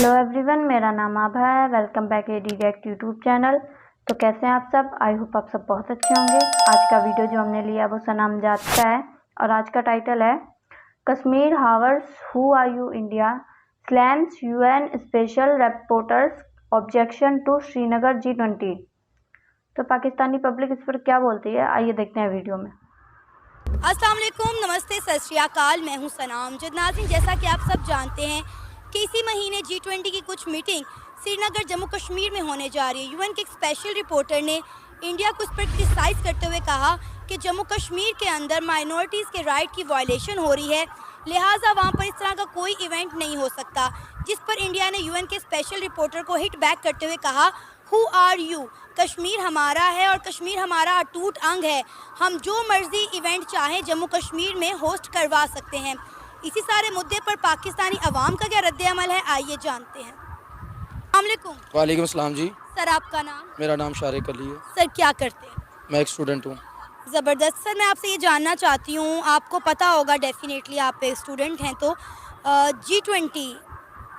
Hello everyone, मेरा नाम आभा है। वेलकम बैक एडीरेक्ट यूट्यूब चैनल। तो कैसे हैं आप सब? आई होप आप सब बहुत अच्छे होंगे। आज का वीडियो जो हमने लिया वो सनम जात का है और आज का टाइटल है Kashmir hours who are you India slams UN special rapporteurs objection to Srinagar G20। तो पाकिस्तानी पब्लिक इस पर क्या बोलती है, आइए देखते हैं वीडियो में। अस्सलाम वालेकुम, नमस्ते, सत श्री अकाल। मैं हूं सनाम नाज़रीन। जैसा कि आप सब जानते हैं कि इसी महीने G20 की कुछ मीटिंग श्रीनगर जम्मू कश्मीर में होने जा रही है। यूएन के एक स्पेशल रिपोर्टर ने इंडिया को इस पर क्रिटिसाइज़ करते हुए कहा कि जम्मू कश्मीर के अंदर माइनॉरिटीज़ के राइट की वायलेशन हो रही है, लिहाजा वहाँ पर इस तरह का कोई इवेंट नहीं हो सकता। जिस पर इंडिया ने यूएन के स्पेशल रिपोर्टर को हिट बैक करते हुए कहा, हु आर यू, कश्मीर हमारा है और कश्मीर हमारा अटूट अंग है। हम जो मर्जी इवेंट चाहें जम्मू कश्मीर में होस्ट करवा सकते हैं। इसी सारे मुद्दे पर पाकिस्तानी अवाम का क्या रद्द-ए-अमल है, आइए जानते हैं। अस्सलाम वालेकुम। वालेकुम सलाम जी। सर, आपका नाम? मेरा नाम शारिक अली है। सर, क्या करते हैं? मैं एक स्टूडेंट हूँ। ज़बरदस्त। सर, मैं आपसे ये जानना चाहती हूँ, आपको पता होगा डेफिनेटली, आप एक स्टूडेंट हैं, तो G20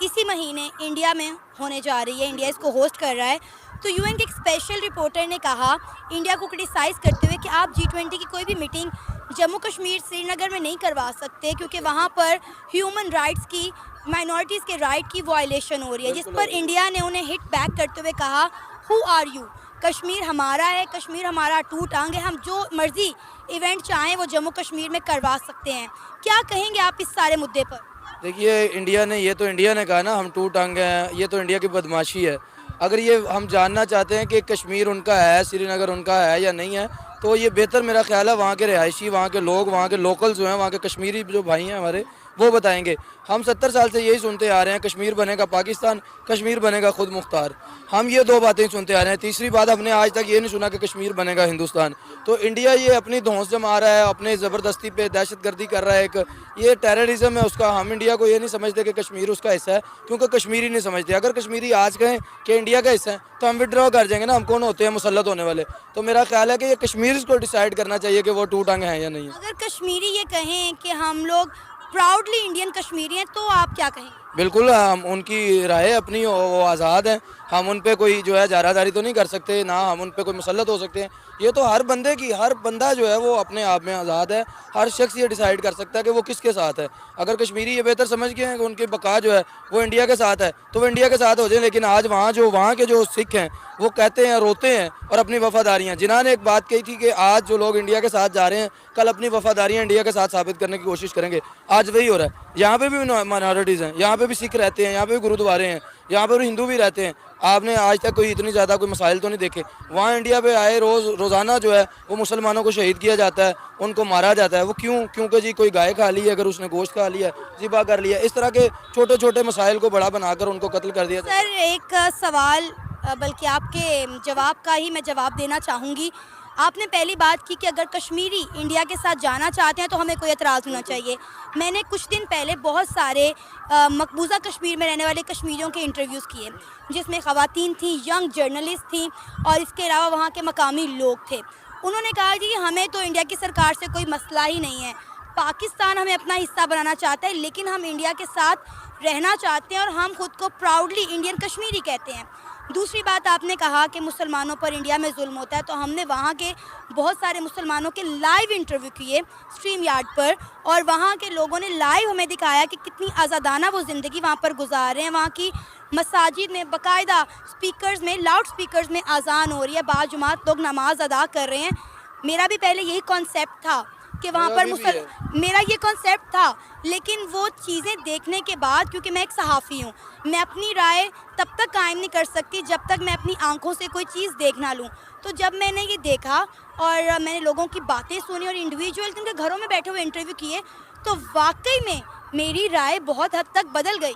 इसी महीने इंडिया में होने जा रही है, इंडिया इसको होस्ट कर रहा है। तो यूएन के एक स्पेशल रिपोर्टर ने कहा इंडिया को क्रिटिसाइज़ करते हुए कि आप G20 की कोई भी मीटिंग जम्मू कश्मीर श्रीनगर में नहीं करवा सकते क्योंकि वहाँ पर ह्यूमन राइट्स की, माइनॉरिटीज़ के राइट की वायलेशन हो रही है। जिस पर इंडिया ने उन्हें हिट बैक करते हुए कहा, हु आर यू, कश्मीर हमारा है, कश्मीर हमारा अटूट अंग है। हम जो मर्जी इवेंट चाहें वो जम्मू कश्मीर में करवा सकते हैं। क्या कहेंगे आप इस सारे मुद्दे पर? देखिए, इंडिया ने कहा ना हम टूट अंग हैं, ये तो इंडिया की बदमाशी है। अगर ये हम जानना चाहते हैं कि कश्मीर उनका है, श्रीनगर उनका है या नहीं है, तो ये बेहतर मेरा ख्याल है वहाँ के रिहायशी, वहाँ के लोग, वहाँ के लोकल जो हैं, वहाँ के कश्मीरी जो भाई हैं हमारे, वो बताएंगे। हम 70 साल से यही सुनते आ रहे हैं, कश्मीर बनेगा पाकिस्तान, कश्मीर बनेगा खुद मुख्तार। हम ये दो बातें सुनते आ रहे हैं। तीसरी बात, हमने आज तक ये नहीं सुना कि कश्मीर बनेगा हिंदुस्तान। तो इंडिया ये अपनी धौंस जमा रहा है, अपने ज़बरदस्ती पे दहशतगर्दी कर रहा है, एक ये टेररिज्म है उसका। हम इंडिया को ये नहीं समझते कि कश्मीर उसका हिस्सा है, क्योंकि कश्मीरी नहीं समझते। अगर कश्मीरी आज कहें कि इंडिया का हिस्सा है तो हम विड्रॉ कर जाएंगे ना। हम कौन होते हैं मुसल्लत होने वाले? तो मेरा ख्याल है कि ये कश्मीर को डिसाइड करना चाहिए कि वो टू टंग है या नहीं है। अगर कश्मीरी ये कहें कि हम लोग प्राउडली इंडियन कश्मीरी हैं, तो आप क्या कहेंगे? बिल्कुल, हम उनकी राय अपनी, वो आज़ाद हैं। हम उन पे कोई जो है जारादारी तो नहीं कर सकते, ना हम उन पे कोई मुसल्लत हो सकते हैं। ये तो हर बंदे की, हर बंदा जो है वो अपने आप में आज़ाद है। हर शख्स ये डिसाइड कर सकता है कि वो किसके साथ है। अगर कश्मीरी ये बेहतर समझ गए हैं कि उनकी बका जो है वो इंडिया के साथ है, तो वो इंडिया के साथ हो जाए। लेकिन आज वहाँ के जो सिख हैं वो कहते हैं, रोते हैं और अपनी वफादारियाँ, जिन्होंने एक बात कही थी कि आज जो लोग इंडिया के साथ जा रहे हैं कल अपनी वफादारियाँ इंडिया के साथ साबित करने की कोशिश करेंगे। आज वही हो रहा है। यहाँ पे भी माइनॉरिटीज़ हैं, यहाँ पे भी सिख रहते हैं, यहाँ पे भी गुरुद्वारे हैं, यहाँ पे भी हिंदू भी रहते हैं। आपने आज तक कोई इतनी ज़्यादा कोई मसाइल तो नहीं देखे। वहाँ इंडिया पे आए रोज़ाना जो है वो मुसलमानों को शहीद किया जाता है, उनको मारा जाता है। वो क्यों? क्योंकि जी कोई गाय खा ली है, अगर उसने गोश्त खा लिया, ज़िबा कर लिया, इस तरह के छोटे छोटे मसाइल को बड़ा बनाकर उनको कत्ल कर दिया। सर, एक सवाल, बल्कि आपके जवाब का ही मैं जवाब देना चाहूँगी। आपने पहली बात की कि अगर कश्मीरी इंडिया के साथ जाना चाहते हैं तो हमें कोई एतराज़ होना चाहिए। मैंने कुछ दिन पहले बहुत सारे मकबूजा कश्मीर में रहने वाले कश्मीरियों के इंटरव्यूज़ किए, जिसमें ख़वातीन थी, यंग जर्नलिस्ट थी और इसके अलावा वहाँ के मकामी लोग थे। उन्होंने कहा कि हमें तो इंडिया की सरकार से कोई मसला ही नहीं है, पाकिस्तान हमें अपना हिस्सा बनाना चाहता है, लेकिन हम इंडिया के साथ रहना चाहते हैं और हम खुद को प्राउडली इंडियन कश्मीरी कहते हैं। दूसरी बात, आपने कहा कि मुसलमानों पर इंडिया में जुल्म होता है, तो हमने वहाँ के बहुत सारे मुसलमानों के लाइव इंटरव्यू किए स्ट्रीम यार्ड पर और वहाँ के लोगों ने लाइव हमें दिखाया कि कितनी आज़ादाना वो ज़िंदगी वहाँ पर गुजार रहे हैं। वहाँ की मसाजिद में बाकायदा स्पीकर्स में, लाउड स्पीकर्स में अजान हो रही है, बाजुमात लोग नमाज अदा कर रहे हैं। मेरा भी पहले यही कॉन्सेप्ट था कि वहाँ पर मेरा ये कॉन्सेप्ट था, लेकिन वो चीज़ें देखने के बाद, क्योंकि मैं एक सहाफ़ी हूँ, मैं अपनी राय तब तक कायम नहीं कर सकती जब तक मैं अपनी आंखों से कोई चीज़ देख ना लूँ। तो जब मैंने ये देखा और मैंने लोगों की बातें सुनी और इंडिविजुअल जिनके घरों में बैठे हुए इंटरव्यू किए, तो वाकई में मेरी राय बहुत हद तक बदल गई।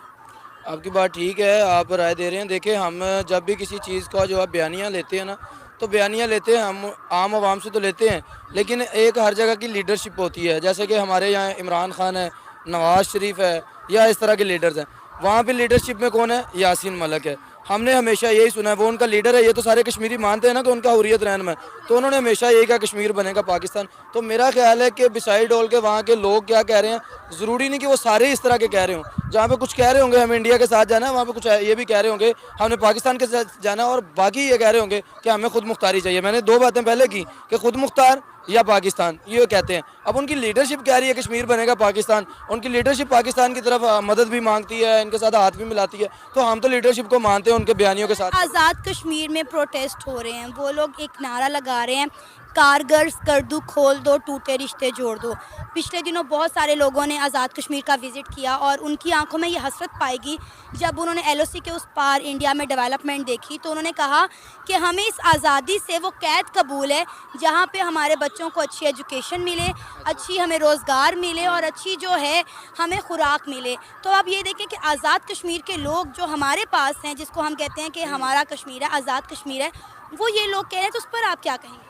आपकी बात ठीक है, आप राय दे रहे हैं। देखिए, हम जब भी किसी चीज़ का जो है बयानियाँ लेते हैं ना, तो बयानियाँ लेते हैं हम आम आवाम से तो लेते हैं, लेकिन एक हर जगह की लीडरशिप होती है। जैसे कि हमारे यहाँ इमरान खान है, नवाज़ शरीफ है, या इस तरह के लीडर्स हैं। वहाँ पे लीडरशिप में कौन है? यासीन मलिक है। हमने हमेशा यही सुना है, वो उनका लीडर है, ये तो सारे कश्मीरी मानते हैं ना कि उनका हुर्रियत रहनुमा है, तो उन्होंने हमेशा यही कहा कश्मीर बनेगा पाकिस्तान। तो मेरा ख्याल है कि बिसाइड ऑल के वहाँ के लोग क्या कह रहे हैं, ज़रूरी नहीं कि वो सारे इस तरह के कह रहे हों। जहाँ पे कुछ कह रहे होंगे हमें इंडिया के साथ जाना है, वहाँ पे कुछ ये भी कह रहे होंगे हमने पाकिस्तान के साथ जाना है, और बाकी ये कह रहे होंगे कि हमें खुद मुख्तारी चाहिए। मैंने दो बातें पहले की कि खुद मुख्तार या पाकिस्तान, ये कहते हैं। अब उनकी लीडरशिप कह रही है कश्मीर बनेगा पाकिस्तान, उनकी लीडरशिप पाकिस्तान की तरफ मदद भी मांगती है, इनके साथ हाथ भी मिलाती है, तो हम तो लीडरशिप को मानते हैं उनके बयानियों के साथ। आज़ाद कश्मीर में प्रोटेस्ट हो रहे हैं, वो लोग एक नारा लगा रहे हैं, कारगर स्कर्दू खोल दो, टूटे रिश्ते जोड़ दो। पिछले दिनों बहुत सारे लोगों ने आज़ाद कश्मीर का विज़िट किया और उनकी आंखों में ये हसरत पाएगी जब उन्होंने LOC के उस पार इंडिया में डेवलपमेंट देखी, तो उन्होंने कहा कि हमें इस आज़ादी से वो कैद कबूल है जहाँ पे हमारे बच्चों को अच्छी एजुकेशन मिले, अच्छी हमें रोज़गार मिले और अच्छी जो है हमें खुराक मिले। तो अब ये देखें कि आज़ाद कश्मीर के लोग जो हमारे पास हैं, जिसको हम कहते हैं कि हमारा कश्मीर है, आज़ाद कश्मीर है, वो ये लोग कह रहे हैं, तो उस पर आप क्या कहेंगे?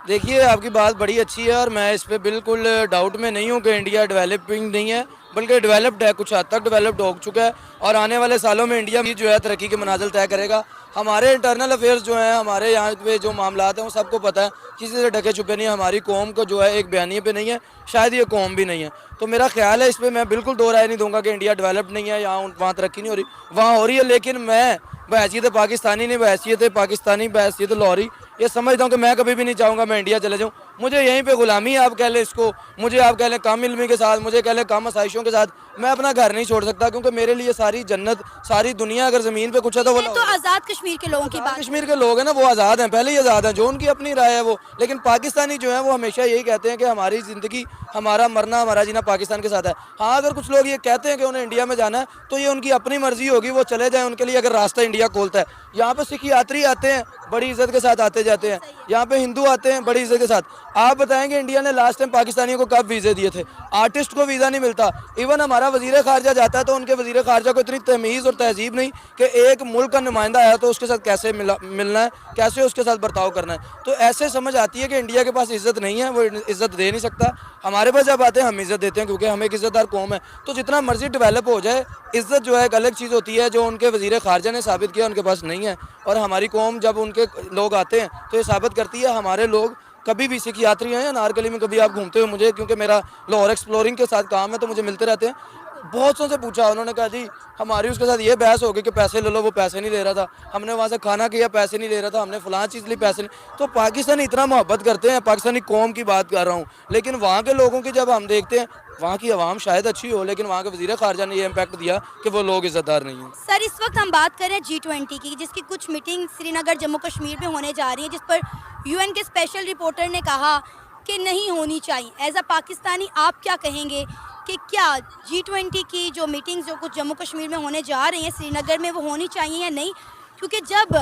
देखिए, आपकी बात बड़ी अच्छी है और मैं इस पे बिल्कुल डाउट में नहीं हूँ कि इंडिया डेवलपिंग नहीं है, बल्कि डेवलप्ड है, कुछ हद तक डेवलप्ड हो चुका है, और आने वाले सालों में इंडिया भी जो है तरक्की के मनाजिल तय करेगा। हमारे इंटरनल अफेयर्स जो हैं, हमारे यहाँ पे जो मामलात हैं, वो सबको पता है, किसी से ढके छुपे नहीं है। हमारी कौम को जो है एक बयानी पे नहीं है, शायद ये कौम भी नहीं है। तो मेरा ख्याल है इस पर मैं बिल्कुल दो राय नहीं दूंगा कि इंडिया डेवलप्ड नहीं है, यहाँ वहाँ तरक्की नहीं हो रही, वहाँ हो रही है। लेकिन मैं बहैसियत पाकिस्तानी नहीं, बहैसियत पाकिस्तानी, बहैसियत लाहौरी, ये समझता हूँ कि मैं कभी भी नहीं चाहूँगा मैं इंडिया चले जाऊँ। मुझे यहीं पे गुलामी आप कह लें इसको, मुझे आप कह लें कम इल्मी के साथ, मुझे कह लें कम आसाइशों के साथ, मैं अपना घर नहीं छोड़ सकता, क्योंकि मेरे लिए सारी जन्नत, सारी दुनिया अगर ज़मीन पे कुछ है तो वो तो आज़ाद कश्मीर के लोगों की बात, कश्मीर के लोग हैं ना, वो आज़ाद हैं, पहले ही आज़ाद हैं, जो उनकी अपनी राय है वो। लेकिन पाकिस्तानी जो है वो हमेशा यही कहते हैं कि हमारी ज़िंदगी, हमारा मरना, हमारा जीना पाकिस्तान के साथ है। हाँ, अगर कुछ लोग ये कहते हैं कि उन्हें इंडिया में जाना है, तो ये उनकी अपनी मर्जी होगी, वो चले जाएँ, उनके लिए अगर रास्ता इंडिया खोलता है। यहाँ पे सिख यात्री आते हैं, बड़ी इज्जत के साथ आते जाते हैं, यहाँ पे हिंदू आते हैं बड़ी इज्जत के साथ। आप बताएंगे इंडिया ने लास्ट टाइम पाकिस्तानियों को कब वीज़े दिए थे? आर्टिस्ट को वीज़ा नहीं मिलता। इवन हमारा वज़ीर ख़ारजा जाता है तो उनके वज़ीर ख़ारजा को इतनी तमीज़ और तहजीब नहीं कि एक मुल्क का नुमाइंदा आया तो उसके साथ कैसे मिलना है, कैसे उसके साथ बर्ताव करना है। तो ऐसे समझ आती है कि इंडिया के पास इज़्ज़त नहीं है, वो इज़्ज़त दे नहीं सकता। हमारे पास जब आते हैं हम इज़्ज़त देते हैं, क्योंकि हम एक इज़्ज़तदार कौम है। तो जितना मर्जी डेवलप हो जाए, इज़्ज़त जो है एक अलग चीज़ होती है, जो उनके वज़ीर ख़ारजा ने साबित किया उनके पास नहीं है। और हमारी कौम जब उनके लोग आते हैं तो ये साबित करती है, हमारे लोग कभी भी सिख यात्री हैं या नारकली में कभी आप घूमते हुए, मुझे क्योंकि मेरा लाहौर एक्सप्लोरिंग के साथ काम है तो मुझे मिलते रहते हैं, बहुत सौ से पूछा, उन्होंने कहा जी हमारी उसके साथ ये बहस हो गई कि पैसे ले लो, वो पैसे नहीं ले रहा था, हमने वहाँ से खाना किया पैसे नहीं ले रहा था, हमने फलां चीज़ ली पैसे नहीं। तो पाकिस्तानी इतना मोहब्बत करते हैं, पाकिस्तानी कौम की बात कर रहा हूँ, लेकिन वहाँ के लोगों की जब हम देखते हैं, वहाँ की आवाम शायद अच्छी हो, लेकिन वहाँ के वज़ीर ख़ारजा ने ये इम्पैक्ट दिया कि वो लोग इज़्ज़तदार नहीं हैं। सर इस वक्त हम बात करें G20 की, जिसकी कुछ मीटिंग श्रीनगर जम्मू कश्मीर में होने जा रही है, जिस पर UN के स्पेशल रिपोर्टर ने कहा कि नहीं होनी चाहिए। एज अ पाकिस्तानी आप क्या कहेंगे कि क्या G20 की जो मीटिंग्स जो कुछ जम्मू कश्मीर में होने जा रही हैं श्रीनगर में, वो होनी चाहिए या नहीं? क्योंकि जब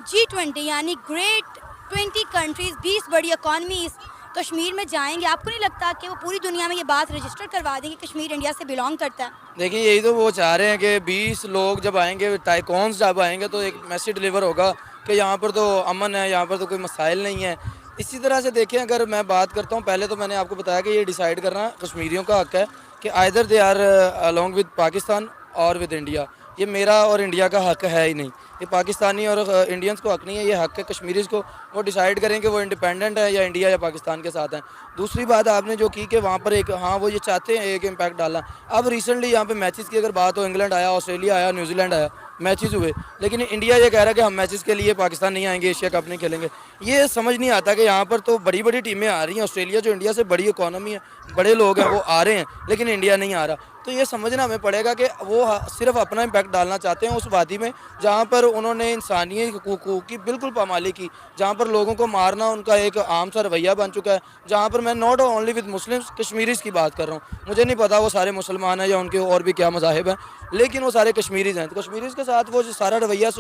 G20 यानी ग्रेट 20 कंट्रीज़, 20 बड़ी इकॉनमीज़ कश्मीर में जाएंगे, आपको नहीं लगता कि वो पूरी दुनिया में ये बात रजिस्टर करवा देंगे कश्मीर इंडिया से बिलोंग करता है? देखिए, यही तो वो चाह रहे हैं कि 20 लोग जब आएंगे, टाइकॉन्स जब आएंगे, तो एक मैसेज डिलीवर होगा कि यहाँ पर तो अमन है, यहाँ पर तो कोई मसाइल नहीं है। इसी तरह से देखें, अगर मैं बात करता हूँ, पहले तो मैंने आपको बताया कि ये डिसाइड करना कश्मीरियों का हक है कि either they are along with Pakistan और विद इंडिया। ये मेरा और इंडिया का हक है ही नहीं, ये पाकिस्तानी और इंडियंस को हक नहीं है, ये हक है कश्मीरीज़ को। वो डिसाइड करें कि वो इंडिपेंडेंट है या इंडिया या पाकिस्तान के साथ हैं। दूसरी बात आपने जो की कि वहाँ पर एक, हाँ वो ये चाहते हैं एक इम्पैक्ट डालना। अब रिसेंटली यहाँ पे मैचेस की अगर बात हो, इंग्लैंड आया, ऑस्ट्रेलिया आया, न्यूजीलैंड आया, मैचेस हुए, लेकिन इंडिया ये कह रहा है कि हम मैचेस के लिए पाकिस्तान नहीं आएंगे, एशिया कप नहीं खेलेंगे। ये समझ नहीं आता कि यहाँ पर तो बड़ी बड़ी टीमें आ रही हैं, ऑस्ट्रेलिया जो इंडिया से बड़ी इकॉनमी है, बड़े लोग हैं, वो आ रहे हैं, लेकिन इंडिया नहीं आ रहा। तो ये समझना हमें पड़ेगा कि वो सिर्फ अपना इम्पैक्ट डालना चाहते हैं उस वादी में जहाँ पर उन्होंने इंसानियत हकूक़ की बिल्कुल पामाली की, जहाँ पर लोगों को मारना उनका एक आम सा रवैया बन चुका है, जहाँ पर मैं not only with Muslims, Kashmiris की बात कर रहा हूँ। मुझे नहीं पता वो सारे मुसलमान हैं या उनके और भी क्या मज़ाहिब हैं, लेकिन वो सारे कश्मीरीज़ हैं। तो कश्मीरीज़ के साथ वो जो सारा रवैया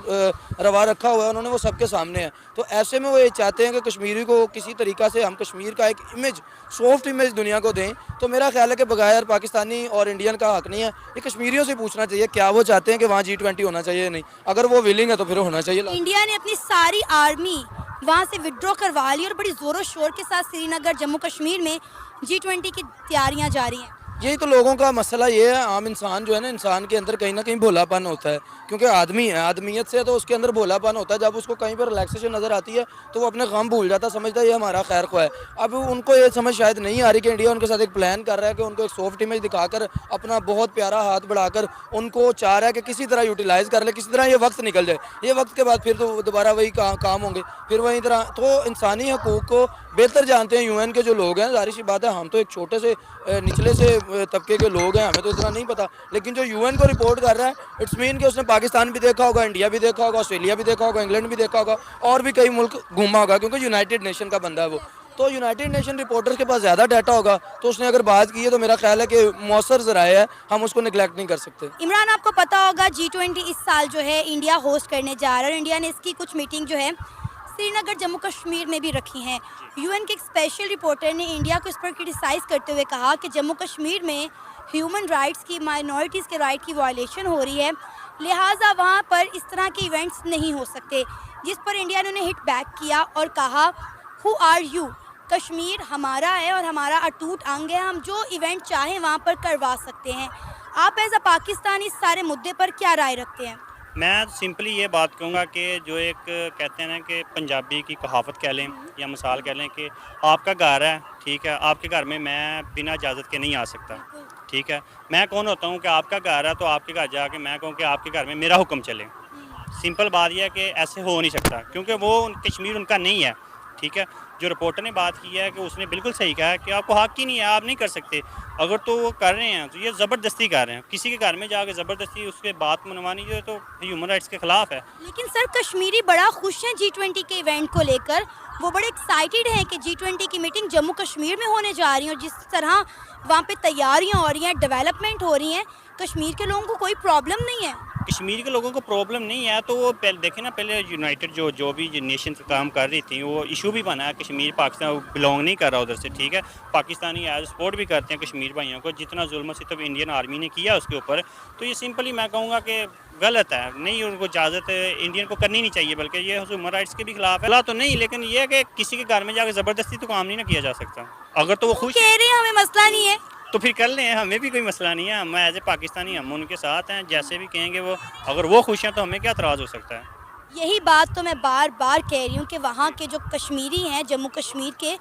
रवा रखा हुआ है उन्होंने, वो सबके सामने है। तो ऐसे में वो ये चाहते हैं कि कश्मीरी को किसी तरीक़ा से हम कश्मीर का एक इमेज, सॉफ्ट इमेज दुनिया को दें। तो मेरा ख्याल है कि बगैर पाकिस्तानी और इंडियन का हक नहीं है, ये कश्मीरियों से पूछना चाहिए क्या वो चाहते हैं कि वहाँ G20 होना चाहिए या नहीं। अगर वो विलिंग है तो फिर होना चाहिए। इंडिया ने अपनी सारी आर्मी वहाँ से विड्रॉ करवा ली और बड़ी ज़ोरों शोर के साथ श्रीनगर जम्मू कश्मीर में G20 की तैयारियाँ जारी हैं। यही तो लोगों का मसला ये है, आम इंसान जो है ना, इंसान के अंदर कहीं ना कहीं भोलापन होता है, क्योंकि आदमी है, आदमियत से तो उसके अंदर भोलापन होता है। जब उसको कहीं पर रिलैक्सेशन नज़र आती है तो वो अपने गम भूल जाता है, समझता है ये हमारा खैर ख्वाह है। अब उनको ये समझ शायद नहीं आ रही कि इंडिया उनके साथ एक प्लान कर रहा है कि उनको एक सॉफ्ट इमेज दिखाकर अपना बहुत प्यारा हाथ बढ़ाकर उनको चाह रहा है कि किसी तरह यूटिलाइज़ कर ले, किसी तरह ये वक्त निकल जाए। ये वक्त के बाद फिर तो दोबारा वही काम होंगे, फिर वही तरह। तो इंसानी हकूक़ को बेहतर जानते हैं यूएन के जो लोग हैं, ज़ाहिर सी बात है, हम तो एक छोटे से निचले से तबके के लोग हैं, हमें तो इतना नहीं पता। लेकिन जो यूएन को रिपोर्ट कर रहा है, इट्स मीन कि उसने पाकिस्तान भी देखा होगा, इंडिया भी देखा होगा, ऑस्ट्रेलिया भी देखा होगा, इंग्लैंड भी देखा होगा, और भी कई मुल्क घूमा होगा, क्योंकि यूनाइटेड नेशन का बंदा है वो। तो यूनाइटेड नेशन रिपोर्टर्स के पास ज़्यादा डाटा होगा, तो उसने अगर बात की है तो मेरा ख्याल है कि मौसर ज़राए है, हम उसको निगलेक्ट नहीं कर सकते। इमरान, आपको पता होगा G20 इस साल जो है इंडिया होस्ट करने जा रहा है, और इंडिया ने इसकी कुछ मीटिंग जो है श्रीनगर जम्मू कश्मीर में भी रखी हैं। यूएन के एक स्पेशल रिपोर्टर ने इंडिया को इस पर क्रिटिसाइज़ करते हुए कहा कि जम्मू कश्मीर में ह्यूमन राइट्स की, माइनॉरिटीज़ के राइट की वायलेशन हो रही है, लिहाजा वहाँ पर इस तरह के इवेंट्स नहीं हो सकते। जिस पर इंडिया ने उन्हें हिट बैक किया और कहा, हु आर यू, कश्मीर हमारा है और हमारा अटूट अंग है, हम जो इवेंट चाहें वहाँ पर करवा सकते हैं। आप एज अ पाकिस्तानी इस सारे मुद्दे पर क्या राय रखते हैं? मैं सिंपली ये बात कहूँगा कि जो एक कहते हैं ना कि पंजाबी की कहावत कह लें या मिसाल कह लें कि आपका घर है, ठीक है, आपके घर में मैं बिना इजाज़त के नहीं आ सकता, ठीक है। मैं कौन होता हूँ कि आपका घर है तो आपके घर जाके मैं कहूँ कि आपके घर में मेरा हुक्म चले। सिंपल बात यह है कि ऐसे हो नहीं सकता, क्योंकि वो कश्मीर उनका नहीं है, ठीक है। जो रिपोर्टर ने बात की है कि उसने बिल्कुल सही कहा है कि आपको हक ही नहीं है, आप नहीं कर सकते। अगर तो वो कर रहे हैं तो ये ज़बरदस्ती कर रहे हैं, किसी के घर में जाकर ज़बरदस्ती उसके बात मनवानी जो है तो ह्यूमन राइट्स के ख़िलाफ़ है। लेकिन सर, कश्मीरी बड़ा खुश हैं G20 के इवेंट को लेकर, वो बड़े एक्साइटेड हैं कि G20 की मीटिंग जम्मू कश्मीर में होने जा रही है, और जिस तरह वहाँ पे तैयारियाँ हो रही हैं, डेवलपमेंट हो रही हैं, कश्मीर के लोगों को कोई प्रॉब्लम नहीं है। कश्मीर के लोगों को प्रॉब्लम नहीं है तो वो पहले देखें ना, पहले यूनाइटेड जो भी नेशन काम कर रही थी वो इशू भी बना है, कश्मीर पाकिस्तान बिलोंग नहीं कर रहा उधर से, ठीक है। पाकिस्तानी एज सपोर्ट भी करते हैं कश्मीर भाइयों को, जितना जुल्म सितम इंडियन आर्मी ने किया उसके ऊपर, तो ये सिंपली मैं कहूँगा कि गलत है, नहीं उनको इजाज़त इंडियन को करनी नहीं चाहिए, बल्कि ये ह्यूमन राइट्स के भी खिलाफ है तो नहीं। लेकिन ये है कि किसी के घर में जाकर ज़बरदस्ती तो काम नहीं ना किया जा सकता। अगर तो वो खुश कह रहे हैं हमें मसला नहीं है, तो फिर कर लें, हमें भी कोई मसला नहीं है, हम एज ए पाकिस्तानी हम उनके साथ हैं, जैसे भी कहेंगे वो, अगर वो खुश हैं तो हमें क्या एतराज़ हो सकता है। यही बात तो मैं बार बार कह रही हूँ कि वहाँ के जो कश्मीरी हैं, जम्मू कश्मीर के,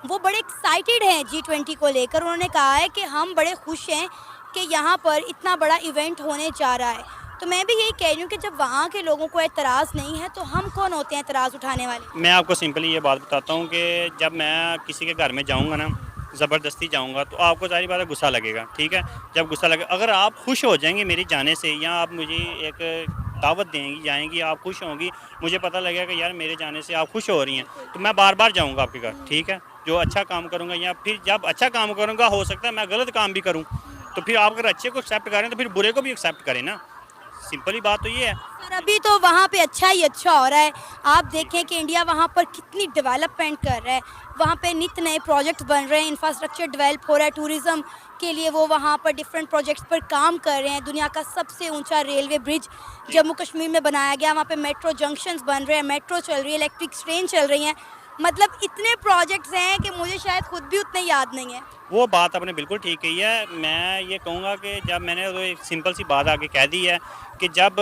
वो बड़े एक्साइटेड हैं G20 को लेकर। उन्होंने कहा है कि हम बड़े खुश हैं कि यहाँ पर इतना बड़ा इवेंट होने जा रहा है। तो मैं भी यही कह रही हूँ कि जब वहाँ के लोगों को एतराज़ नहीं है तो हम कौन होते हैं एतराज़ उठाने वाले? मैं आपको सिंपली ये बात बताता हूँ कि जब मैं किसी के घर में जाऊँगा ना, ज़बरदस्ती जाऊँगा तो आपको ज़ाहिर बात है गुस्सा लगेगा, ठीक है। जब गुस्सा लगे, अगर आप खुश हो जाएंगे मेरे जाने से, या आप मुझे एक दावत देंगी, जाएंगी, आप खुश होंगी, मुझे पता लगेगा कि यार मेरे जाने से आप खुश हो रही हैं, तो मैं बार बार जाऊँगा आपके घर, ठीक है। जो अच्छा काम करूँगा, या फिर जब अच्छा काम करूँगा हो सकता है मैं गलत काम भी करूँ, तो फिर आप अगर अच्छे को एक्सेप्ट करें तो फिर बुरे को भी एक्सेप्ट करें ना, सिंपली बात तो ये है। सर, अभी तो वहाँ पे अच्छा ही अच्छा हो रहा है। आप देखें कि इंडिया वहाँ पर कितनी डेवलपमेंट कर रहा है, वहाँ पे नित नए प्रोजेक्ट्स बन रहे हैं, इंफ्रास्ट्रक्चर डेवलप हो रहा है, टूरिज़्म के लिए वो वहाँ पर डिफरेंट प्रोजेक्ट्स पर काम कर रहे हैं। दुनिया का सबसे ऊंचा रेलवे ब्रिज जम्मू कश्मीर में बनाया गया, वहाँ पे मेट्रो जंक्शंस बन रहे हैं, मेट्रो चल रही है, इलेक्ट्रिक ट्रेन चल रही हैं। मतलब इतने प्रोजेक्ट्स हैं कि मुझे शायद खुद भी उतने याद नहीं है। वो बात आपने बिल्कुल ठीक कही है। मैं ये कहूँगा कि जब मैंने तो एक सिंपल सी बात आगे कह दी है कि जब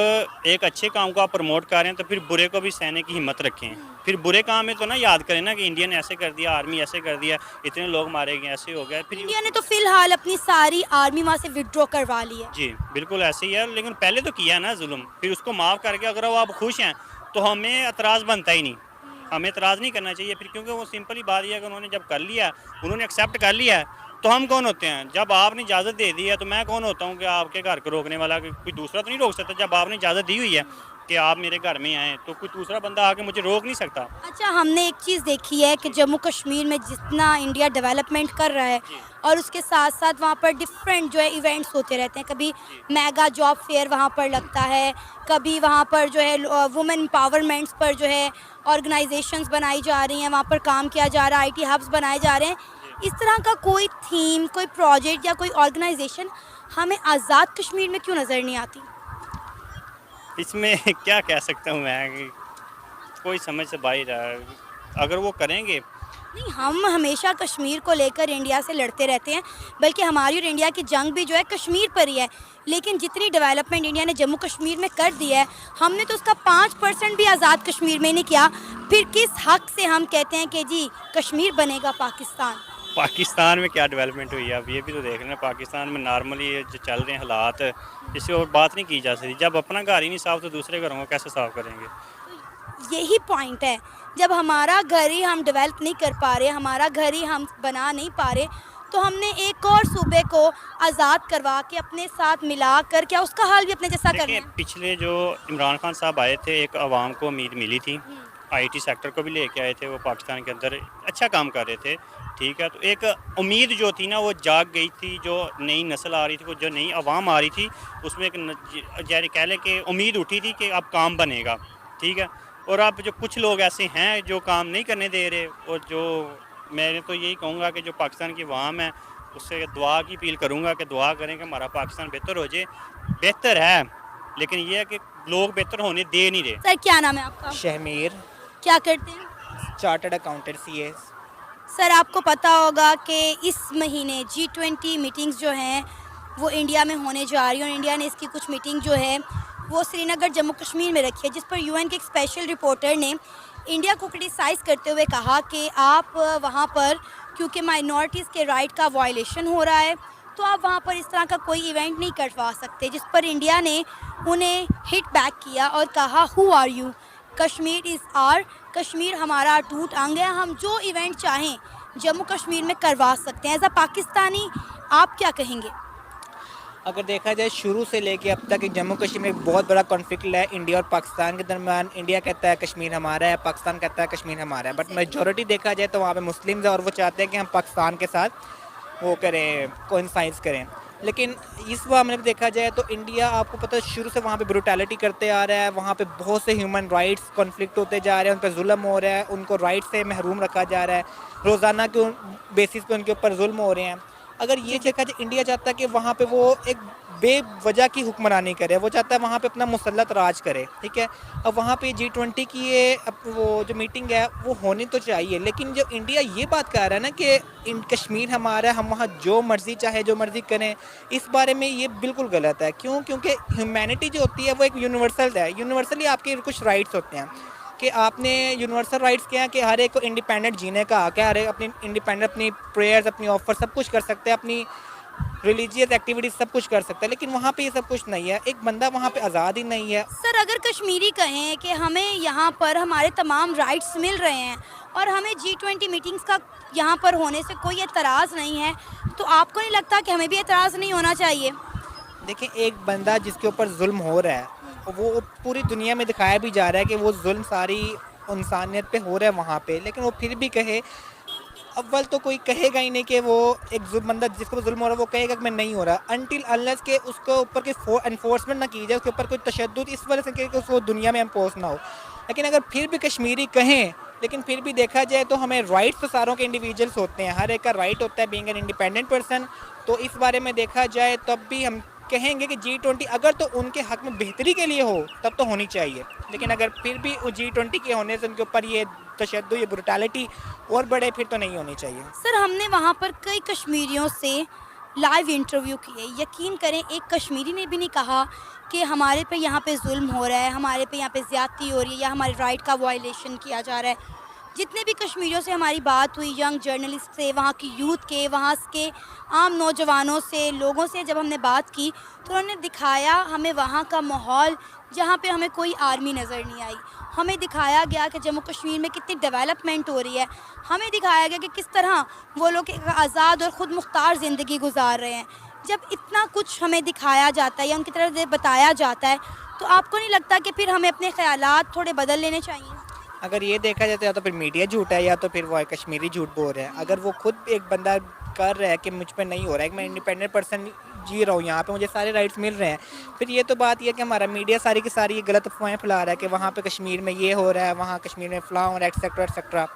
एक अच्छे काम को आप प्रमोट कर रहे हैं तो फिर बुरे को भी सहने की हिम्मत रखें। फिर बुरे काम में तो ना याद करें ना कि इंडिया ने ऐसे कर दिया, आर्मी ऐसे कर दिया, इतने लोग मारे गए, ऐसे हो गया। फिर इंडिया ने तो फिलहाल अपनी सारी आर्मी वहाँ से विड्रॉ करवा ली है। जी बिल्कुल ऐसे ही है, लेकिन पहले तो किया ना जुल्म, फिर उसको माफ़ करके अगर वो आप खुश हैं तो हमें एतराज़ बनता ही नहीं, हमें एतराज़ नहीं करना चाहिए फिर, क्योंकि वो सिंपल ही बात यह है कि उन्होंने जब कर लिया, उन्होंने एक्सेप्ट कर लिया है, तो हम कौन होते हैं? जब आपने इजाज़त दे दी है तो मैं कौन होता हूँ कि आपके घर को रोकने वाला? कोई दूसरा तो नहीं रोक सकता। जब आपने इजाज़त दी हुई है कि आप मेरे घर में आएँ तो कोई दूसरा बंदा आके मुझे रोक नहीं सकता। अच्छा, हमने एक चीज़ देखी है कि जम्मू कश्मीर में जितना इंडिया डेवलपमेंट कर रहा है और उसके साथ साथ वहाँ पर डिफरेंट जो है इवेंट्स होते रहते हैं। कभी मेगा जॉब फेयर वहाँ पर लगता है, कभी वहाँ पर जो है वुमेन एम्पावरमेंट्स पर जो है ऑर्गेनाइजेशंस बनाई जा रही हैं, वहाँ पर काम किया जा रहा है, IT हब्स बनाए जा रहे हैं। इस तरह का कोई थीम, कोई प्रोजेक्ट या कोई ऑर्गेनाइजेशन हमें आज़ाद कश्मीर में क्यों नज़र नहीं आती? इसमें क्या कह सकता हूँ मैं कि कोई समझ से बाहर है। अगर वो करेंगे नहीं, हम हमेशा कश्मीर को लेकर इंडिया से लड़ते रहते हैं, बल्कि हमारी और इंडिया की जंग भी जो है कश्मीर पर ही है। लेकिन जितनी डेवलपमेंट इंडिया ने जम्मू कश्मीर में कर दी है, हमने तो उसका 5% भी आज़ाद कश्मीर में नहीं किया। फिर किस हक से हम कहते हैं कि जी कश्मीर बनेगा पाकिस्तान? पाकिस्तान में क्या डेवलपमेंट हुई है, अब ये भी तो देख रहे हैं। पाकिस्तान में नॉर्मली ये जो चल रहे हैं हालात, इससे और बात नहीं की जा सकती। जब अपना घर ही नहीं साफ़ तो दूसरे घरों को कैसे साफ़ करेंगे? यही पॉइंट है, जब हमारा घर ही हम डेवलप नहीं कर पा रहे, हमारा घर ही हम बना नहीं पा रहे, तो हमने एक और सूबे को आज़ाद करवा के अपने साथ मिला कर क्या उसका हाल भी अपने जैसा करना देखिए, है? पिछले जो इमरान खान साहब आए थे, एक आवाम को उम्मीद मिली थी। आईटी सेक्टर को भी लेके आए थे, वो पाकिस्तान के अंदर अच्छा काम कर रहे थे, ठीक है। तो एक उम्मीद जो थी ना वो जाग गई थी, जो नई नस्ल आ रही थी, वो जो नई आवाम आ रही थी, उसमें एक जैसे कह लें कि उम्मीद उठी थी कि अब काम बनेगा, ठीक है। और अब जो कुछ लोग ऐसे हैं जो काम नहीं करने दे रहे, और जो मैं तो यही कहूँगा कि जो पाकिस्तान की आवाम है उससे दुआ की अपील करूँगा कि दुआ करें कि हमारा पाकिस्तान बेहतर हो जाए। बेहतर है, लेकिन ये है कि लोग बेहतर होने दे नहीं रहे। सर क्या नाम है आपका? शहमीर, क्या करते हैं? Chartered accountant CA. सर आपको पता होगा कि इस महीने G20 मीटिंग्स जो हैं वो इंडिया में होने जा रही है, और इंडिया ने इसकी कुछ मीटिंग जो है वो श्रीनगर जम्मू कश्मीर में रखी है, जिस पर यूएन के एक स्पेशल रिपोर्टर ने इंडिया को क्रिटिसाइज़ करते हुए कहा कि आप वहाँ पर क्योंकि माइनॉरिटीज़ के राइट का वायलेशन हो रहा है, तो आप वहाँ पर इस तरह का कोई इवेंट नहीं करवा सकते। जिस पर इंडिया ने उन्हें हिट बैक किया और कहा who are you, Kashmir is our, Kashmir हमारा अटूट अंग है, हम जो इवेंट चाहें जम्मू कश्मीर में करवा सकते हैं। एज अ पाकिस्तानी आप क्या कहेंगे? अगर देखा जाए शुरू से लेके अब तक जम्मू कश्मीर में एक बहुत बड़ा कॉन्फ्लिक्ट है इंडिया और पाकिस्तान के दरमियान। इंडिया कहता है कश्मीर हमारा है, पाकिस्तान कहता है कश्मीर हमारा है, बट मेजॉरिटी देखा जाए तो वहाँ पे मुस्लिम्स है और वो चाहते हैं कि हम पाकिस्तान के साथ वो करें, कोइंसाइड करें। लेकिन इस मामले में देखा जाए तो इंडिया, आपको पता है, शुरू से वहाँ पे ब्रूटैलिटी करते आ रहा है। वहाँ पे बहुत से ह्यूमन राइट्स कॉन्फ्लिक्ट होते जा रहे हैं, उन पर जुल्म हो रहा है, उनको राइट से महरूम रखा जा रहा है, रोज़ाना के बेसिस पे उनके ऊपर जुल्म हो रहे हैं। अगर ये देखा जाए, इंडिया चाहता है कि वहाँ पे वो एक बेवजह की हुक्मरानी करे, वो चाहता है वहाँ पे अपना मुसल्लत राज करे, ठीक है। अब वहाँ पे G20 की ये वो जो मीटिंग है वो होनी तो चाहिए, लेकिन जो इंडिया ये बात कह रहा है ना कि कश्मीर हमारा है, हम वहाँ जो मर्ज़ी चाहे जो मर्ज़ी करें, इस बारे में ये बिल्कुल गलत है। क्यों? क्योंकि ह्यूमैनिटी जो होती है वो एक यूनिवर्सल है। यूनिवर्सली आपके कुछ राइट्स होते हैं कि आपने यूनिवर्सल राइट्स क्या है कि हर एक को इंडिपेंडेंट जीने का हक है, हर एक अपनी इंडिपेंडेंट अपनी प्रेयर्स, अपनी ऑफर सब कुछ कर सकते हैं, अपनी रिलीजियस एक्टिविटीज सब कुछ कर सकता है। लेकिन वहाँ पे ये सब कुछ नहीं है, एक बंदा वहाँ पे आज़ाद ही नहीं है। सर अगर कश्मीरी कहें कि हमें यहाँ पर हमारे तमाम राइट्स मिल रहे हैं और हमें G20 मीटिंग्स का यहाँ पर होने से कोई एतराज़ नहीं है, तो आपको नहीं लगता कि हमें भी एतराज़ नहीं होना चाहिए? देखिए, एक बंदा जिसके ऊपर जुल्म हो रहा है वो पूरी दुनिया में दिखाया भी जा रहा है कि वो जुल्म सारी इंसानियत पे हो रहा है वहाँ पे, लेकिन वो फिर भी कहे, अव्वल तो कोई कहेगा ही नहीं कि वो एक बंदा जिसको जुल्म हो रहा है वो कहेगा कि मैं नहीं हो रहा, अनटिल अनलेस के उसके ऊपर कोई एनफोर्समेंट ना की जाए, उसके ऊपर कोई तशद्दुद इस वजह से कि उसको दुनिया में इम्पोज ना हो। लेकिन अगर फिर भी कश्मीरी कहें, लेकिन फिर भी देखा जाए तो हमें राइट्स तो सारों के इंडिविजुअल्स होते हैं, हर एक का राइट होता है बीइंग एन इंडिपेंडेंट पर्सन। तो इस बारे में देखा जाए तब भी हम कहेंगे कि G20 अगर तो उनके हक में बेहतरी के लिए हो तब तो होनी चाहिए, लेकिन अगर फिर भी G20 के होने से उनके ऊपर ये तशद्दुद, ये ब्रूटैलिटी और बढ़े, फिर तो नहीं होनी चाहिए। सर हमने वहाँ पर कई कश्मीरियों से लाइव इंटरव्यू किए, यकीन करें एक कश्मीरी ने भी नहीं कहा कि हमारे पे यहाँ पे जुल्म हो रहा है, हमारे पे यहाँ पे ज़्यादती हो रही है या हमारे राइट का वायलेशन किया जा रहा है। जितने भी कश्मीरियों से हमारी बात हुई, यंग जर्नलिस्ट से, वहाँ की यूथ के, वहाँ के आम नौजवानों से, लोगों से जब हमने बात की तो उन्होंने दिखाया हमें वहाँ का माहौल जहाँ पे हमें कोई आर्मी नज़र नहीं आई। हमें दिखाया गया कि जम्मू कश्मीर में कितनी डेवलपमेंट हो रही है, हमें दिखाया गया कि किस तरह वो लोग एक आज़ाद और ख़ुद मुख्तार ज़िंदगी गुजार रहे हैं। जब इतना कुछ हमें दिखाया जाता है या उनकी तरफ से बताया जाता है, तो आपको नहीं लगता कि फिर हमें अपने ख़यालात थोड़े बदल लेने चाहिए? अगर ये देखा जाए तो या तो फिर मीडिया झूठ है या तो फिर वो कश्मीरी झूठ बोल रहे हैं। अगर वो खुद एक बंदा कर रहा है कि मुझ पे नहीं हो रहा है, कि मैं इंडिपेंडेंट पर्सन जी रहा हूँ यहाँ पे, मुझे सारे राइट्स मिल रहे हैं, फिर ये तो बात ये है कि हमारा मीडिया सारी की सारी ये गलत अफवाहें फैला रहा है कि वहाँ पे कश्मीर में ये हो रहा है, वहाँ कश्मीर में फलां हो रहा है, एक्सेट्रा एक्सेट्रा।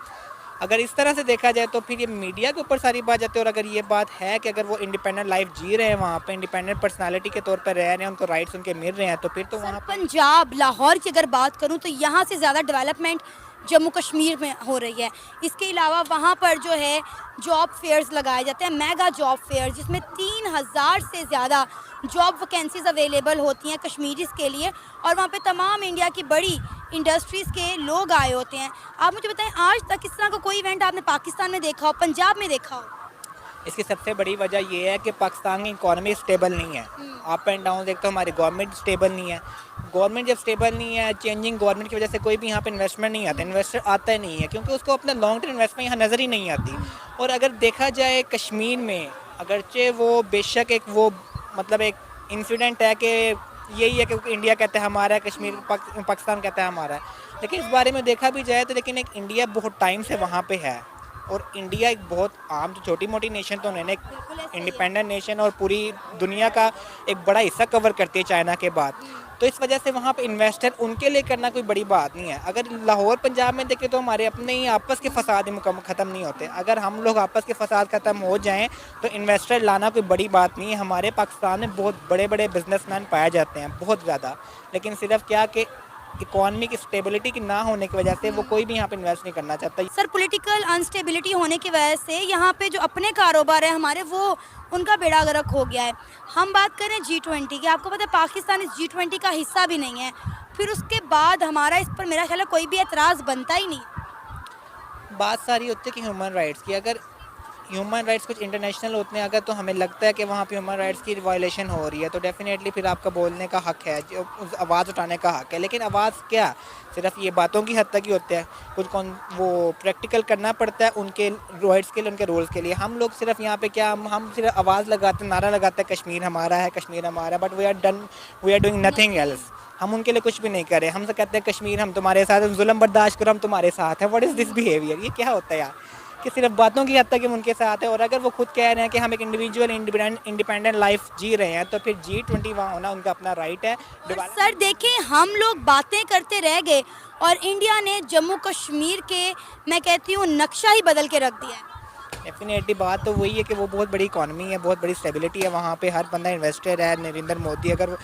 अगर इस तरह से देखा जाए तो फिर ये मीडिया के ऊपर सारी बात जाती है। और अगर ये बात है कि अगर वो इंडिपेंडेंट लाइफ जी रहे हैं, वहाँ पे इंडिपेंडेंट पर्सनालिटी के तौर पर रह रहे हैं, उनको राइट्स उनके मिल रहे हैं, तो फिर तो वहाँ पंजाब, लाहौर की अगर बात करूँ तो यहाँ से ज़्यादा डेवलपमेंट जम्मू कश्मीर में हो रही है। इसके अलावा वहाँ पर जो है जॉब फेयर्स लगाए जाते हैं, मेगा जॉब फेयर, जिसमें 3000 से ज़्यादा जॉब वैकेंसीज अवेलेबल होती हैं कश्मीरीज़ के लिए, और वहाँ पे तमाम इंडिया की बड़ी इंडस्ट्रीज़ के लोग आए होते हैं। आप मुझे बताएं, आज तक इस तरह का कोई इवेंट आपने पाकिस्तान में देखा हो, पंजाब में देखा हो? इसकी सबसे बड़ी वजह ये है कि पाकिस्तान की इकॉनमी स्टेबल नहीं है। अप एंड डाउन देखते हो, हमारी गवर्नमेंट स्टेबल नहीं है। गवर्नमेंट जब स्टेबल नहीं है, चेंजिंग गवर्नमेंट की वजह से कोई भी यहाँ पे इन्वेस्टमेंट नहीं आता, इन्वेस्टर आता ही नहीं है, क्योंकि उसको अपना लॉन्ग टर्म इन्वेस्टमेंट यहाँ नज़र ही नहीं आती। और अगर देखा जाए कश्मीर में, अगरचे वो बेशक एक वो मतलब एक इंसिडेंट है कि यही है कि इंडिया कहता है हमारा है, कश्मीर पाकिस्तान कहता है हमारा है, लेकिन इस बारे में देखा भी जाए तो लेकिन एक इंडिया बहुत टाइम से वहाँ पे है, और इंडिया एक बहुत आम जो छोटी मोटी नेशन तो नहीं, एक इंडिपेंडेंट नेशन और पूरी दुनिया का एक बड़ा हिस्सा कवर करती है चाइना के बाद। तो इस वजह से वहाँ पे इन्वेस्टर उनके लिए करना कोई बड़ी बात नहीं है। अगर लाहौर पंजाब में देखें तो हमारे अपने ही आपस के फसाद ही ख़त्म नहीं होते। अगर हम लोग आपस के फसाद ख़त्म हो जाएं तो इन्वेस्टर लाना कोई बड़ी बात नहीं है। हमारे पाकिस्तान में बहुत बड़े बड़े बिजनेसमैन पाए जाते हैं, बहुत ज़्यादा, लेकिन सिर्फ क्या कि इकोनॉमी की स्टेबिलिटी की ना होने की वजह से वो कोई भी यहाँ पे इन्वेस्ट नहीं करना चाहता। सर, पॉलिटिकल अनस्टेबिलिटी होने की वजह से यहाँ पे जो अपने कारोबार है हमारे, वो उनका बेड़ा गर्क हो गया है। हम बात करें G20 की, आपको पता है पाकिस्तान इस G20 का हिस्सा भी नहीं है, फिर उसके बाद हमारा इस पर मेरा ख्याल है कोई भी एतराज़ बनता ही नहीं। बात सारी होती है कि ह्यूमन राइट्स की, अगर ह्यूमन राइट्स कुछ इंटरनेशनल होते हैं, अगर तो हमें लगता है कि वहाँ पे ह्यूमन राइट्स की वायलेशन हो रही है तो डेफिनेटली फिर आपका बोलने का हक है, जो आवाज़ उठाने का हक है। लेकिन आवाज़ क्या, सिर्फ ये बातों की हद तक ही होता है, कुछ कौन वो प्रैक्टिकल करना पड़ता है उनके राइट्स के लिए, उनके रूल्स के लिए। हम लोग सिर्फ यहाँ पे क्या, हम सिर्फ आवाज़ लगाते, नारा लगाते हैं कश्मीर हमारा है, कश्मीर हमारा, but we are doing nothing else. हम उनके लिए कुछ भी नहीं कर रहे। हम तो कहते हैं कश्मीर हम तुम्हारे साथ, जुल्म बर्दाश्त करो हम तुम्हारे साथ हैं। What is this behaviour? ये क्या होता है यार, कि सिर्फ बातों की हद तक हम उनके साथ है, और अगर वो खुद कह रहे हैं कि हम एक इंडिविजुअल इंडिपेंडेंट लाइफ जी रहे हैं तो फिर G20 वहाँ होना उनका अपना राइट है। सर देखें, हम लोग बातें करते रह गए और इंडिया ने जम्मू कश्मीर के, मैं कहती हूँ, नक्शा ही बदल के रख दिया है। डेफिनेटली बात तो वही है कि वो बहुत बड़ी इकॉनमी है, बहुत बड़ी स्टेबिलिटी है वहाँ पे, हर बंदा इन्वेस्टर है। नरेंद्र मोदी, अगर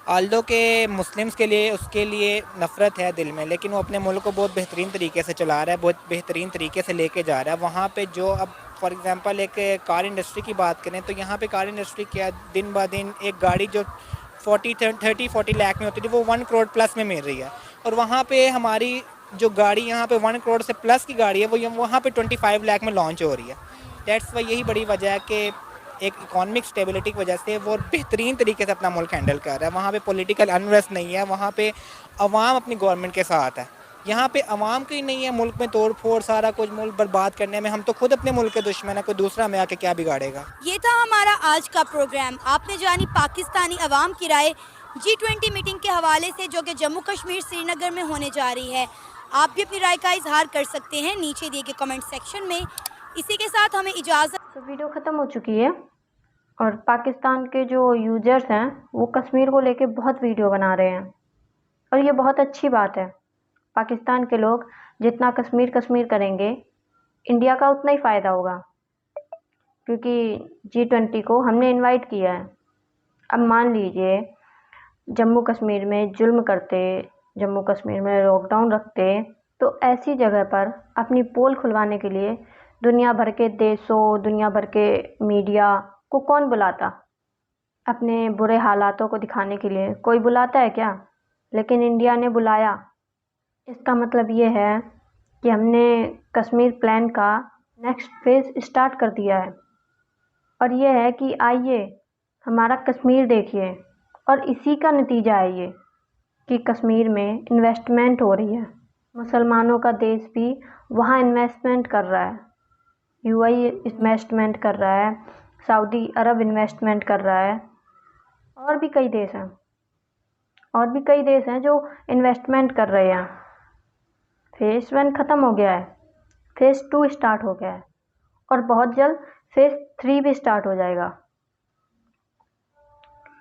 आल्दो के मुस्लिम्स के लिए उसके लिए नफ़रत है दिल में, लेकिन वो अपने मुल्क को बहुत बेहतरीन तरीके से चला रहा है, बहुत बेहतरीन तरीके से लेके जा रहा है। वहाँ पे जो अब फॉर एग्जांपल एक कार इंडस्ट्री की बात करें तो यहाँ पे कार इंडस्ट्री क्या, दिन ब दिन एक गाड़ी जो 30-40 लाख में होती थी वो 1 करोड़ प्लस में मिल रही है, और वहाँ पे हमारी जो गाड़ी यहाँ पे 1 करोड़ से प्लस की गाड़ी है वो वहाँ पे 25 लाख में लॉन्च हो रही है। दैट्स वाई, यही बड़ी वजह है कि एक इकोनॉमिक स्टेबिलिटी की वजह से वो बेहतरीन तरीके से अपना मुल्क हैंडल कर रहा है। वहाँ पे पॉलिटिकल अनरेस्ट नहीं है, वहाँ पे अवाम अपनी गवर्नमेंट के साथ है। यहाँ पे अवाम की नहीं है, मुल्क में तोड़ फोड़ सारा कुछ मुल्क बर्बाद करने में। हम तो खुद अपने मुल्क के दुश्मन है, कोई दूसरा में आके क्या बिगाड़ेगा। ये था हमारा आज का प्रोग्राम। आपने जानी पाकिस्तानी अवाम की राय G20 मीटिंग के हवाले से, जो कि जम्मू कश्मीर श्रीनगर में होने जा रही है। आप भी अपनी राय का इजहार कर सकते हैं नीचे दिए गए कमेंट सेक्शन में। इसी के साथ हमें इजाज़त। तो वीडियो ख़त्म हो चुकी है, और पाकिस्तान के जो यूजर्स हैं वो कश्मीर को लेके बहुत वीडियो बना रहे हैं, और ये बहुत अच्छी बात है। पाकिस्तान के लोग जितना कश्मीर कश्मीर करेंगे, इंडिया का उतना ही फ़ायदा होगा, क्योंकि G20 को हमने इनवाइट किया है। अब मान लीजिए जम्मू कश्मीर में जुल्म करते, जम्मू कश्मीर में लॉकडाउन रखते, तो ऐसी जगह पर अपनी पोल खुलवाने के लिए दुनिया भर के देशों, दुनिया भर के मीडिया को कौन बुलाता? अपने बुरे हालातों को दिखाने के लिए कोई बुलाता है क्या? लेकिन इंडिया ने बुलाया। इसका मतलब ये है कि हमने कश्मीर प्लान का नेक्स्ट फेज़ स्टार्ट कर दिया है, और ये है कि आइए हमारा कश्मीर देखिए, और इसी का नतीजा है ये कि कश्मीर में इन्वेस्टमेंट हो रही है। मुसलमानों का देश भी वहाँ इन्वेस्टमेंट कर रहा है, UAE इन्वेस्टमेंट कर रहा है, सऊदी अरब इन्वेस्टमेंट कर रहा है, और भी कई देश हैं, जो इन्वेस्टमेंट कर रहे हैं। फेज़ 1 ख़त्म हो गया है, फेज़ 2 स्टार्ट हो गया है, और बहुत जल्द फेज़ 3 भी स्टार्ट हो जाएगा।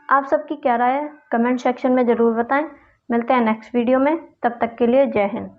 आप सबकी क्या राय है कमेंट सेक्शन में ज़रूर बताएं। मिलते हैं नेक्स्ट वीडियो में, तब तक के लिए जय हिंद।